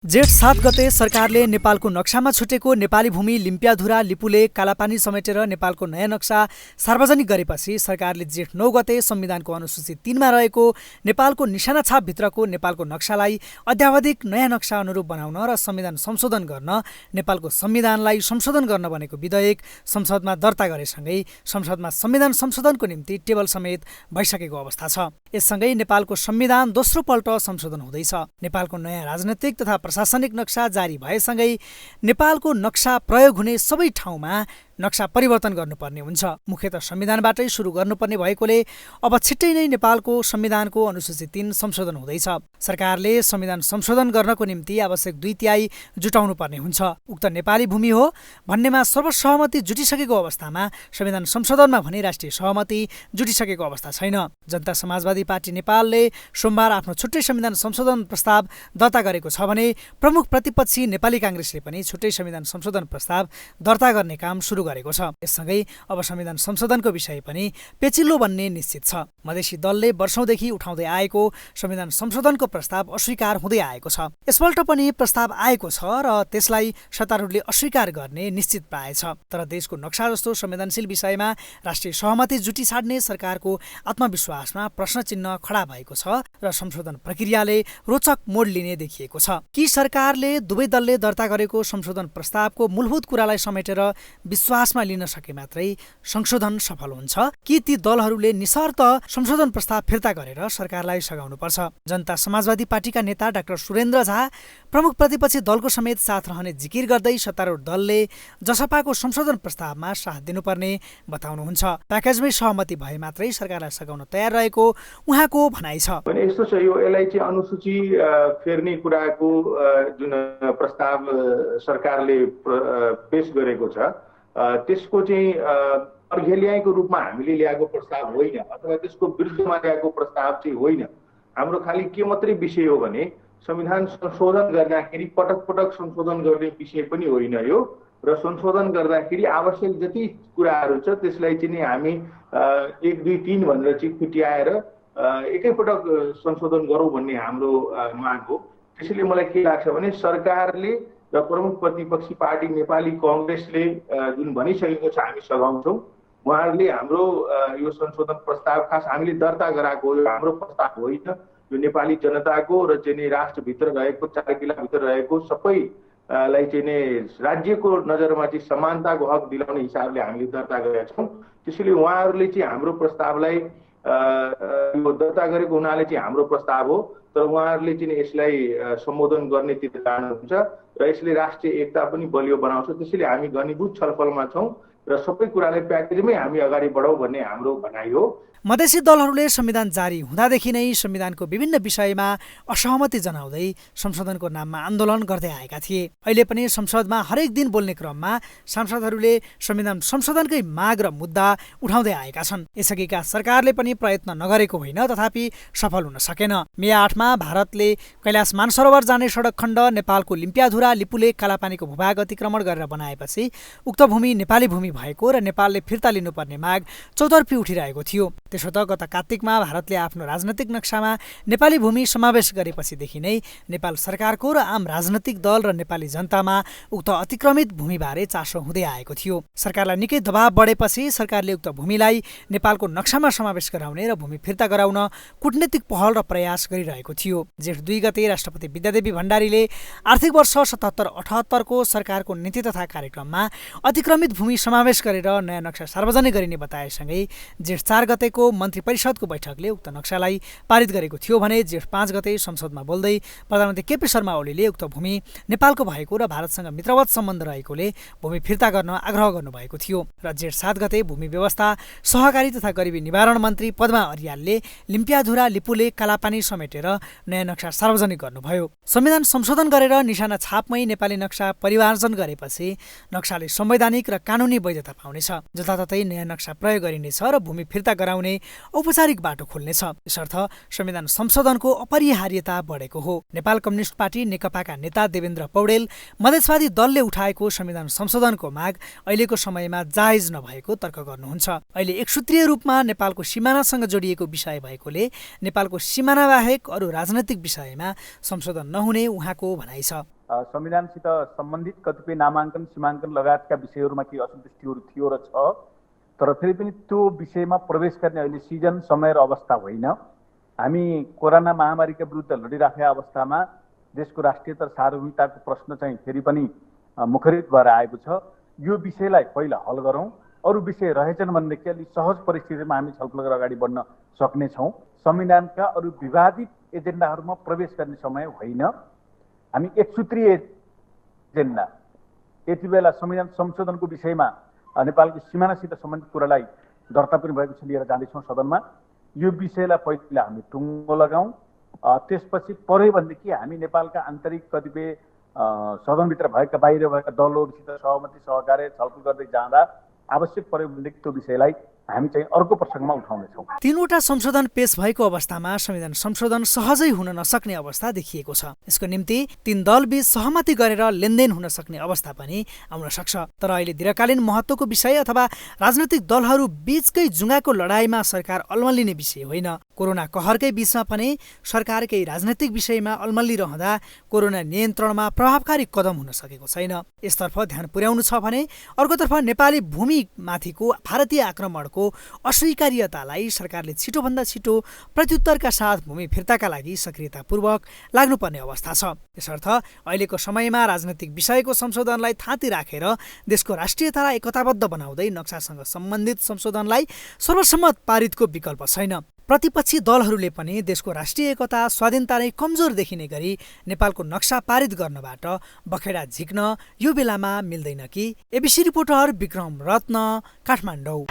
जेठ 7 गते सरकारले नेपालको नक्सामा छुटेको नेपाली भूमि लिम्पियाधुरा लिपुले कालापानी समेटेर नेपालको नयाँ नक्सा सार्वजनिक गरेपछि सरकारले जेठ 9 गते संविधानको अनुसूची 3मा रहेको नेपालको निशाना छापभित्रको नेपालको नक्सालाई अद्यावधिक नयाँ नक्सा अनुरूप बनाउन र संविधान संशोधन गर्न नेपालको संविधानलाई संशोधन गर्न बनेको विधेयक संसदमा दर्ता गरेसँगै संसदमा संविधान संशोधनको निम्ति टेबल समेत भइसकेको अवस्था छ। यससँगै नेपालको संविधान दोस्रो पल्ट संशोधन हुँदैछ। नेपालको नयाँ राजनैतिक तथा प्रशासनिक नक्सा जारी भएसँगै नेपालको नक्सा प्रयोग हुने सबै ठाउँमा नक्सा परिवर्तन गर्नुपर्ने हुन्छ। मुख्यतः संविधानबाटै सुरु गर्नुपर्ने भएकोले अब छिट्टै नै नेपालको संविधानको अनुसूची 3 संशोधन हुँदैछ। सरकारले संविधान संशोधन गर्नको निम्ति आवश्यक 2/3 जुटाउनु पर्ने हुन्छ। उक्त नेपाली भूमि हो भन्नेमा सर्वसहमति जुटिसकेको अवस्थामा संविधान संशोधनमा भने राष्ट्रिय सहमति जुटिसकेको अवस्था छैन। जनता समाजवादी पार्टी नेपालले सोमबार आफ्नो छुट्टै संविधान संशोधन प्रस्ताव दर्ता गरेको छ भने प्रमुख प्रतिपक्षी नेपाली काङ्ग्रेसले पनि छुट्टै संविधान संशोधन प्रस्ताव दर्ता गर्ने काम सुरु गरेको छ। यससँगै अब संविधान संशोधनको विषय पनि पेचिल्लो बन्ने निश्चित छ। मधेसी दलले वर्षौंदेखि उठाउँदै आएको संविधान संशोधनको प्रस्ताव अस्वीकार हुँदै आएको छ। यसपल्ट पनि प्रस्ताव आएको छ र त्यसलाई सत्तारूढले अस्वीकार गर्ने निश्चित प्राय छ। तर देशको नक्सा जस्तो संवेदनशील विषयमा राष्ट्रिय सहमति जुटी छाड्ने सरकारको आत्मविश्वासमा प्रश्न चिन्ह खडा भएको छ र संशोधन प्रक्रियाले रोचक मोड लिने देखिएको छ। कि सरकारले दुवै दलले दर्ता गरेको संशोधन प्रस्तावको मूलभूत कुरालाई समेटेर विश्वासमा लिन सके मात्रै संशोधन सफल हुन्छ कि ती दलहरूले निशर्त संशोधन प्रस्ताव फिर्ता गरेर सरकारलाई सघाउनुपर्छ। जनता समाजवादी पार्टीका नेता डाक्टर सुरेन्द्र झा प्रमुख प्रतिपक्षी दलको समेत साथ रहने जिकिर गर्दै सत्तारूढ दलले जसपाको संशोधन प्रस्तावमा साथ दिनुपर्ने बताउनुहुन्छ। प्याकेजमै सहमति भए मात्रै सरकारलाई सघाउन तयार रहेको उहाँको भनाइ छ। यस्तो छ, यो एलआईसी अनुसूची फेर्ने कुराको जुन प्रस्ताव सरकारले पेश गरेको छ त्यसको चाहिँ अर्घेल्याइको रूपमा हामीले ल्याएको प्रस्ताव होइन अथवा त्यसको विरुद्धमा ल्याएको प्रस्ताव चाहिँ होइन। हाम्रो खालि के मात्रै विषय हो भने संविधान संशोधन गर्दाखेरि पटक पटक संशोधन गर्ने विषय पनि होइन यो, र संशोधन गर्दाखेरि आवश्यक जति कुराहरू छ त्यसलाई चाहिँ हामी 1, 2, 3 भनेर चाहिँ खुट्याएर एकैपटक संशोधन गरौँ भन्ने हाम्रो माग हो। त्यसैले मलाई के लाग्छ भने सरकारले र प्रमुख प्रतिपक्षी पार्टी नेपाली काङ्ग्रेसले जुन भनिसकेको छ हामी सघाउँछौँ, उहाँहरूले हाम्रो यो संशोधन प्रस्ताव खास हामीले दर्ता गराएको हो, हाम्रो प्रस्ताव होइन, यो नेपाली जनताको र चाहिँ राष्ट्रभित्र रहेको 4 किलाभित्र रहेको सबैलाई चाहिँ राज्यको नजरमा चाहिँ समानताको हक दिलाउने हिसाबले हामीले दर्ता गरेका छौँ। त्यसैले उहाँहरूले चाहिँ हाम्रो प्रस्तावलाई यो दर्ता गरेको हुनाले चाहिँ हाम्रो प्रस्ताव हो, तर उहाँहरूले चाहिँ यसलाई सम्बोधन गर्नेतिर जानुहुन्छ र यसले राष्ट्रिय एकता पनि बलियो बनाउँछ। त्यसैले हामी घनीभूत छलफलमा छौँ र सबै कुरालाई प्याकेजमै हामी अगाडि बढाउँ भन्ने हाम्रो भनाइ हो। मधेसी दलहरूले संविधान जारी हुँदादेखि नै संविधानको विभिन्न विषयमा असहमति जनाउँदै संशोधनको नाममा आन्दोलन गर्दै आएका थिए। अहिले पनि संसदमा हरेक दिन बोल्ने क्रममा सांसदहरूले संविधान संशोधनकै माग र मुद्दा उठाउँदै आएका छन्। यसअघिका सरकारले पनि प्रयत्न नगरेको होइन, तथापि सफल हुन सकेन। मे 8मा भारतले कैलाश मानसरोवर जाने सडक खण्ड नेपालको लिम्पियाधुरा लिपुले कालापानीको भूभाग अतिक्रमण गरेर बनाएपछि उक्त भूमि नेपाली भूमि भएको र नेपालले फिर्ता लिनुपर्ने माग चौतर्फी उठिरहेको थियो। त्यसो त गत कार्तिकमा भारतले आफ्नो राजनैतिक नक्सामा नेपाली भूमि समावेश गरेपछिदेखि नै नेपाल सरकारको र आम राजनैतिक दल र नेपाली जनतामा उक्त अतिक्रमित भूमिबारे चासो हुँदै आएको थियो। सरकारलाई निकै दबाव बढेपछि सरकारले उक्त भूमिलाई नेपालको नक्सामा समावेश गराउने र भूमि फिर्ता गराउन कूटनीतिक पहल र प्रयास गरिरहेको थियो। जेठ 2 गते राष्ट्रपति विद्यादेवी भण्डारीले आर्थिक वर्ष 77-78 को सरकारको नीति तथा कार्यक्रममा अतिक्रमित भूमि समावेश गरेर नयाँ नक्सा सार्वजनिक गरिने बताएसँगै जेठ 4 गतेको मन्त्री परिषदको बैठकले उक्त नक्सालाई पारित गरेको थियो भने जेठ 5 गते संसदमा बोल्दै प्रधानमन्त्री केपी शर्मा ओलीले उक्त भूमि नेपालको भएको र भारतसँग मित्रवत सम्बन्ध रहेकोले भूमि फिर्ता गर्न आग्रह गर्नुभएको थियो। र जेठ 7 गते भूमि व्यवस्था सहकारी तथा गरिबी निवारण मन्त्री पद्मा अर्यालले लिम्पियाधुरा लिपुले कालापानी समेटेर नयाँ नक्सा सार्वजनिक गर्नुभयो। संविधान संशोधन गरेर निशाना छापमै नेपाली नक्सा परिमार्जन गरेपछि नक्साले संवैधानिक र कानुनी वैधता पाउनेछ। जताततै नयाँ नक्सा प्रयोग गरिनेछ र भूमि फिर्ता गराउने औपचारिक बाटो खोल्नेछ। यसर्थ संविधान संशोधनको अपरिहार्यता बढेको हो। नेपाल कम्युनिस्ट पार्टी नेकपाका नेता देवेन्द्र पौडेल मधेसवादी दलले उठाएको संविधान संशोधनको माग अहिलेको समयमा जायज नभएको तर्क गर्नुहुन्छ। अहिले एकसूत्रीय रूपमा नेपालको सिमानासँग जोडिएको विषय भएकोले नेपालको सिमाना बाहेक अरू राजनैतिक विषयमा संशोधन नहुने उहाँको भनाइ छ। संविधानसित सम्बन्धित कतिपय नामाङ्कन सीमाङ्कन लगायतका विषयहरूमा केही असन्तुष्टिहरू थियो र छ, तर फेरि पनि त्यो विषयमा प्रवेश गर्ने अहिले सिजन, समय र अवस्था होइन। हामी कोरोना महामारीका विरुद्ध लडिराखेका अवस्थामा देशको राष्ट्रियता र सार्वभौमिकताको प्रश्न चाहिँ फेरि पनि मुखरित भएर आएको छ। यो विषयलाई पहिला हल गरौँ, अरू विषय रहेछन् भनेदेखि अलिक सहज परिस्थितिमा हामी छलफल गरेर अगाडि बढ्न सक्नेछौँ। संविधानका अरू विवादित एजेन्डाहरूमा प्रवेश गर्ने समय होइन। हामी एकसूत्रीय एजेन्डा यति बेला संविधान संशोधनको विषयमा नेपालको सिमानासित सम्बन्धित कुरालाई दर्ता पनि भएको छ लिएर जाँदैछौँ सदनमा। यो विषयलाई पहिला हामी टुङ्गो लगाउँ, त्यसपछि पर्यो भनेदेखि हामी नेपालका आन्तरिक कतिपय सदनभित्र भएका बाहिर भएका दलहरूसित सहमति सहकार्य छलफल गर्दै जाँदा आवश्यक पर्यो भनेदेखि त्यो विषयलाई हामी चाहिँ अर्को प्रसङ्गमा उठाउनेछौँ। 3वटा संशोधन पेश भएको अवस्थामा संविधान संशोधन सहजै हुन नसक्ने अवस्था देखिएको छ। यसको निम्ति 3 दलबीच सहमति गरेर लेनदेन हुन सक्ने अवस्था पनि आउन सक्छ। तर अहिले दीर्घकालीन महत्त्वको विषय अथवा राजनैतिक दलहरू बीचकै जुङ्गाको लडाईँमा सरकार अल्मलिने विषय होइन। कोरोना कहरकै बीचमा पनि सरकारकै राजनैतिक विषयमा अल्मलिरहँदा कोरोना नियन्त्रणमा प्रभावकारी कदम हुन सकेको छैन। यसतर्फ ध्यान पुर्याउनु छ भने अर्कोतर्फ नेपाली भूमिमाथिको भारतीय आक्रमणको अस्वीकार्यतालाई सरकारले छिटोभन्दा छिटो प्रत्युत्तरका साथ भूमि फिर्ताका लागि सक्रियतापूर्वक लाग्नुपर्ने अवस्था छ। यसर्थ अहिलेको समयमा राजनैतिक विषयको संशोधनलाई थाँती राखेर देशको राष्ट्रियतालाई एकताबद्ध बनाउँदै नक्सासँग सम्बन्धित संशोधनलाई सर्वसम्मत पारितको विकल्प छैन। प्रतिपक्षी दलहरूले पनि देशको राष्ट्रिय एकता स्वाधीनता नै कमजोर देखिने गरी नेपालको नक्सा पारित गर्नबाट बखेडा झिक्न यो बेलामा मिल्दैन कि? एबिसी रिपोर्टर विक्रम रत्न, काठमाडौँ।